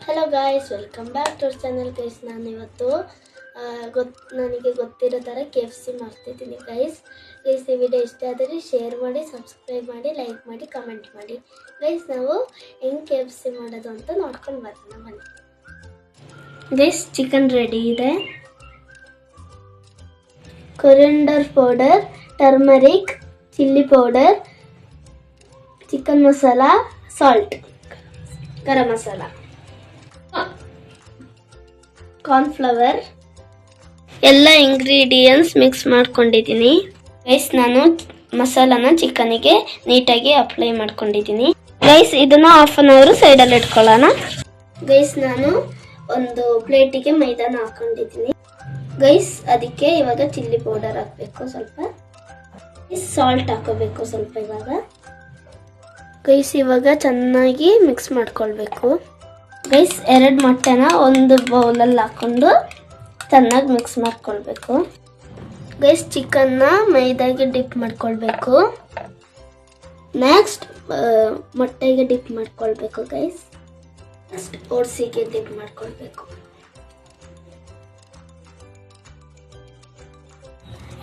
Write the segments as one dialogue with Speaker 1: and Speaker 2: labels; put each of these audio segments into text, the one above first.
Speaker 1: Hello guys, welcome back to our channel guys. ನಾನು ಇವತ್ತು ನನಗೆ ಗೊತ್ತಿರೋ ಥರ KFC ಮಾಡ್ತಿದ್ದೀನಿ ಗೈಸ್. ಈ ವಿಡಿಯೋ ಇಷ್ಟ ಆದರೆ ಶೇರ್ ಮಾಡಿ, ಸಬ್ಸ್ಕ್ರೈಬ್ ಮಾಡಿ, ಲೈಕ್ ಮಾಡಿ, ಕಮೆಂಟ್ ಮಾಡಿ ಗೈಸ್. ನಾವು ಹೆಂಗೆ KFC ಮಾಡೋದು ಅಂತ ನೋಡ್ಕೊಂಡು ಬರೋಣ ಬನ್ನಿ ಗೈಸ್. ಚಿಕನ್ ರೆಡಿ ಇದೆ. Coriander powder, turmeric, chilli powder, chicken masala, salt, garam masala, cornflour ಎಲ್ಲ ಇಂಗ್ರೀಡಿಯೆಂಟ್ಸ್ ಮಿಕ್ಸ್ ಮಾಡ್ಕೊಂಡಿದ್ದೀನಿ ಗೈಸ್. ನಾನು ಮಸಾಲಾನ ಚಿಕನಿಗೆ ನೀಟಾಗಿ ಅಪ್ಲೈ ಮಾಡ್ಕೊಂಡಿದ್ದೀನಿ ಗೈಸ್. ಇದನ್ನು ಹಾಫ್ ಅನ್ ಅವರ್ ಸೈಡಲ್ಲಿ ಇಟ್ಕೊಳ್ಳೋಣ ಗೈಸ್. ನಾನು ಒಂದು ಪ್ಲೇಟಿಗೆ ಮೈದಾನ ಹಾಕೊಂಡಿದ್ದೀನಿ ಗೈಸ್. ಅದಕ್ಕೆ ಇವಾಗ ಚಿಲ್ಲಿ ಪೌಡರ್ ಹಾಕಬೇಕು, ಸ್ವಲ್ಪ ಸಾಲ್ಟ್ ಹಾಕೋಬೇಕು ಸ್ವಲ್ಪ ಇವಾಗ ಗೈಸ್. ಇವಾಗ ಚೆನ್ನಾಗಿ ಮಿಕ್ಸ್ ಮಾಡ್ಕೊಳ್ಬೇಕು ಗೈಸ್. 2 ಮೊಟ್ಟೆನ ಒಂದು ಬೌಲಲ್ಲಿ ಹಾಕೊಂಡು ಚೆನ್ನಾಗಿ ಮಿಕ್ಸ್ ಮಾಡ್ಕೊಳ್ಬೇಕು ಗೈಸ್. ಚಿಕನ್ನ ಮೈದಾಗೆ ಡಿಪ್ ಮಾಡ್ಕೊಳ್ಬೇಕು. ನೆಕ್ಸ್ಟ್ ಮೊಟ್ಟೆಗೆ ಡಿಪ್ ಮಾಡ್ಕೊಳ್ಬೇಕು ಗೈಸ್. ನೆಕ್ಸ್ಟ್ ಓಟ್ಸಿಗೆ ಡಿಪ್ ಮಾಡ್ಕೊಳ್ಬೇಕು.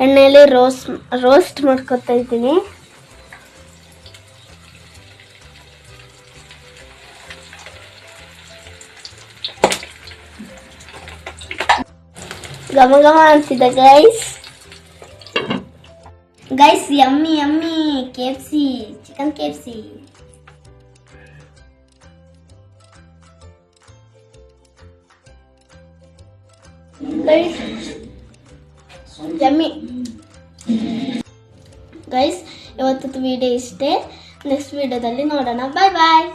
Speaker 1: ಎಣ್ಣೆಯಲ್ಲಿ ರೋಸ್ಟ್ ಮಾಡ್ಕೊತಾ ಇದ್ದೀನಿ. ಘಮ ಘಮ ಅಂತಿದೆ guys. Yummy yummy KFC, chicken KFC. Yummy guys. ಇವತ್ತು ವಿಡಿಯೋ ಇಷ್ಟೇ. ನೆಕ್ಸ್ಟ್ ವಿಡಿಯೋದಲ್ಲಿ ನೋಡೋಣ. ಬಾಯ್ ಬಾಯ್.